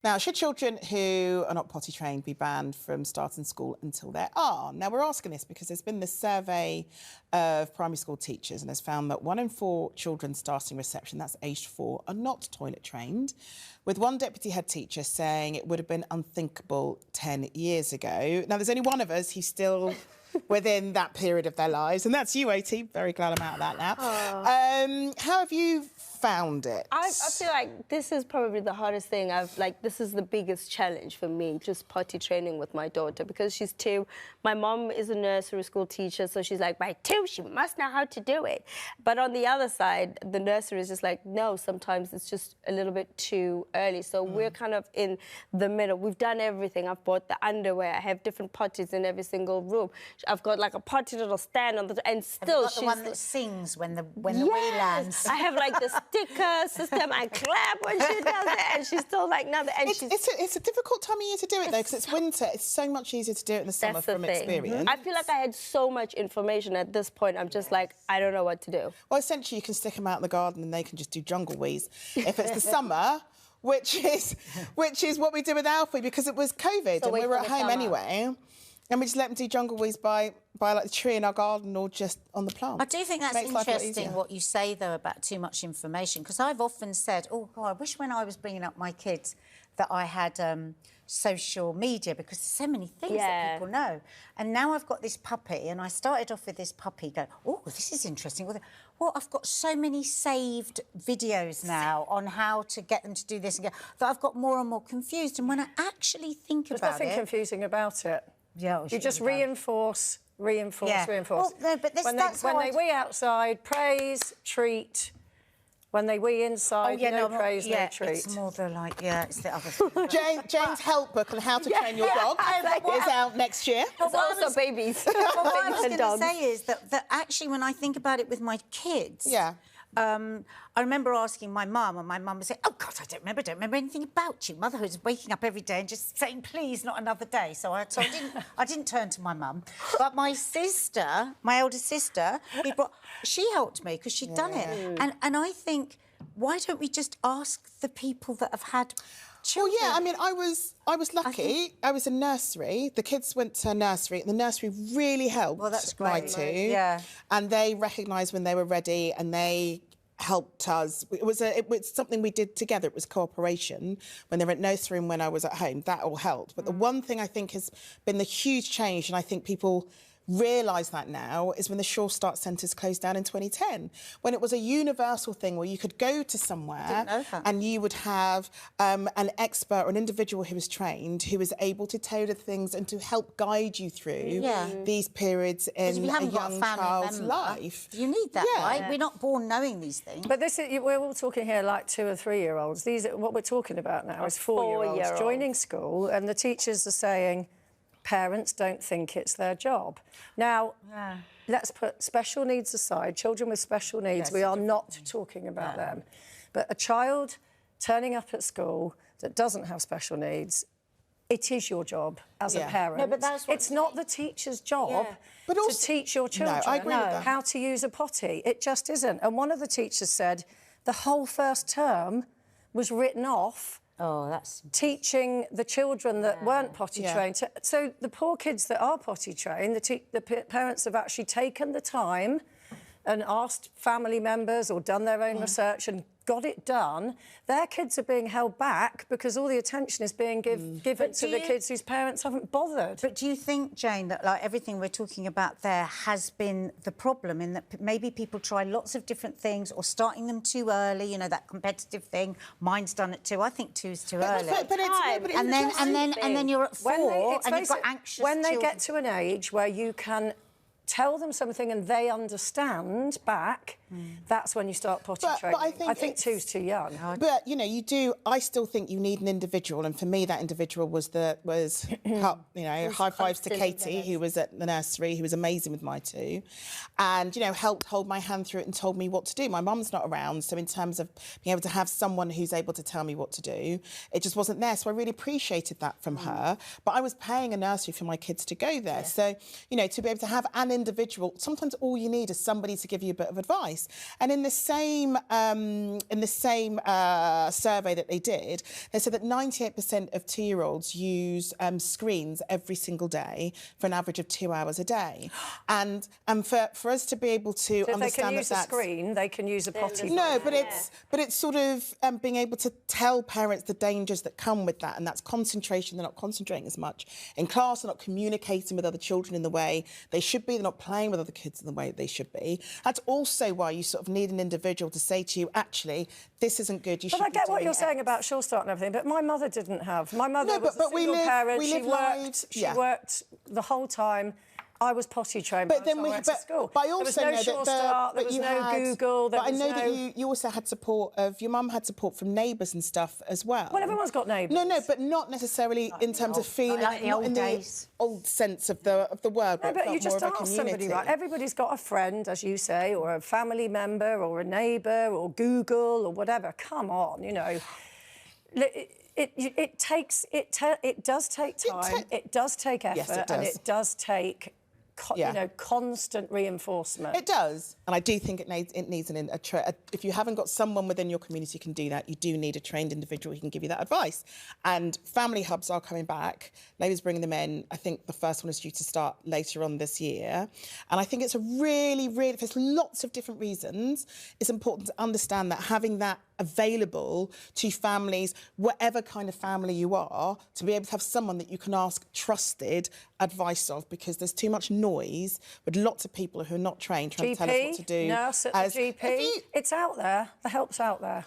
Now, should children who are not potty trained be banned from starting school until they are? Now, we're asking this because there's been this survey of primary school teachers and has found that 1 in 4 children starting reception, that's aged 4, are not toilet trained, with one deputy head teacher saying it would have been unthinkable 10 years ago. Now, there's only one of us who's still within that period of their lives, and that's you, AT. Very glad I'm out of that now. How have you found it? I feel like this is probably the hardest thing. This is the biggest challenge for me, just potty training with my daughter, because she's 2. My mom is a nursery school teacher, so she's like, by 2, she must know how to do it. But on the other side, the nursery is just like, no, sometimes it's just a little bit too early. So we're kind of in the middle. We've done everything. I've bought the underwear. I have different potties in every single room. I've got like a potty that'll stand on the... And still, she's... the one that sings when the wheel lands. I have like the sticker system. I clap when she does it, and she's still like, no. And it's a difficult time of year to do it, though, because it's winter. It's so much easier to do it in the summer from experience. I feel like I had so much information at this point. I'm just like, I don't know what to do. Well, essentially, you can stick them out in the garden and they can just do jungle wheeze. If it's the summer... Which is what we did with Alfie, because it was COVID and we were at home anyway. And we just let them do jungle wheeze by like the tree in our garden or just on the plant. I do think that's interesting what you say, though, about too much information, because I've often said, oh, God, I wish when I was bringing up my kids that I had social media, because there's so many things that people know. And now I've got this puppy, and I started off with this puppy going, oh, this is interesting. Well, I've got so many saved videos now on how to get them to do this and that I've got more and more confused. And when I actually think about it... There's nothing confusing about it. Yeah, you just reinforce. Well, no, but when they wee outside, praise, treat. When they wee inside, no praise, no treat. It's more the it's the other thing. Jane's help book on how to train your dog is out next year. It's also babies. What I was going to say is that actually, when I think about it with my kids... I remember asking my mum, and my mum would say, oh, God, I don't remember anything about you. Mother was waking up every day and just saying, please, not another day. So I didn't turn to my mum. But my sister, my eldest sister, she helped me because she'd done it. And I think, why don't we just ask the people that have had children? Well, yeah, I mean, I was lucky. I was in nursery. The kids went to nursery, and the nursery really helped my 2. Yeah. And they recognised when they were ready, and they helped us. It was something we did together. It was cooperation. When they were at nursery and when I was at home, that all helped. But the one thing I think has been the huge change, and I think people realise that now, is when the Sure Start centres closed down in 2010, when it was a universal thing where you could go to somewhere and you would have an expert or an individual who was trained, who was able to tailor things and to help guide you through these periods in a young child's life. You need that, right? We're not born knowing these things. But we're all talking here like 2 or 3-year-olds. What we're talking about now is 4-year-olds joining school, and the teachers are saying parents don't think it's their job. Now, let's put special needs aside. Children with special needs, we are not talking about them. But a child turning up at school that doesn't have special needs, it is your job as a parent. No, but that's it's not the teacher's job to teach your children how to use a potty. It just isn't. And one of the teachers said the whole first term was written off teaching the children that weren't potty trained. So the poor kids that are potty trained, the parents have actually taken the time and asked family members or done their own research and got it done. Their kids are being held back because all the attention is being given to the kids whose parents haven't bothered. But do you think, Jane, that like everything we're talking about there has been the problem, in that maybe people try lots of different things, or starting them too early, you know, that competitive thing? Mine's done at 2. I think 2's too early. And then you're at 4 and you've got anxious When they get to an age where you can tell them something and they understand back, that's when you start potty training. But I think 2's too young. But, you know, I still think you need an individual, and for me that individual was high fives to Katie, who was at the nursery, who was amazing with my 2, and, you know, helped hold my hand through it and told me what to do. My mum's not around, so in terms of being able to have someone who's able to tell me what to do, it just wasn't there, so I really appreciated that from her. But I was paying a nursery for my kids to go there, so, you know, to be able to have an individual, sometimes all you need is somebody to give you a bit of advice. advice. And in the same survey that they did, they said that 98% of 2-year-olds use screens every single day for an average of 2 hours a day. And for us to be able to so understand if they can use that a screen, they can use a potty. No, but it's sort of being able to tell parents the dangers that come with that, and that's concentration. They're not concentrating as much in class. They're not communicating with other children in the way they should be. They're not playing with other kids in the way they should be. That's also why you sort of need an individual to say to you, actually, this isn't good. You should. But I get what you're X. saying about Sure Start and everything. But my mother didn't have. My mother was a single parent. She worked the whole time. I was potty trained, but then I went to school. But I also there was no Sure Start, there was no Google. But I know that you also had support of your mum had support from neighbours and stuff as well. Well, everyone's got neighbours. No, but not necessarily in terms of feeling like the old days. Old sense of the word. No, but you just ask somebody, right? Everybody's got a friend, as you say, or a family member, or a neighbour, or Google, or whatever. Come on, you know. It does take time. It does take effort, yes, it does. And it does take. You know, constant reinforcement. It does, and I do think it needs if you haven't got someone within your community who can do that, you do need a trained individual who can give you that advice. And family hubs are coming back. Labour's bringing them in. I think the first one is due to start later on this year. And I think it's a really, there's lots of different reasons. It's important to understand that having that available to families, whatever kind of family you are, to be able to have someone that you can ask trusted advice of, because there's too much noise with lots of people who are not trained trying to tell us what to do. Nurse at the GP. It's out there. The help's out there.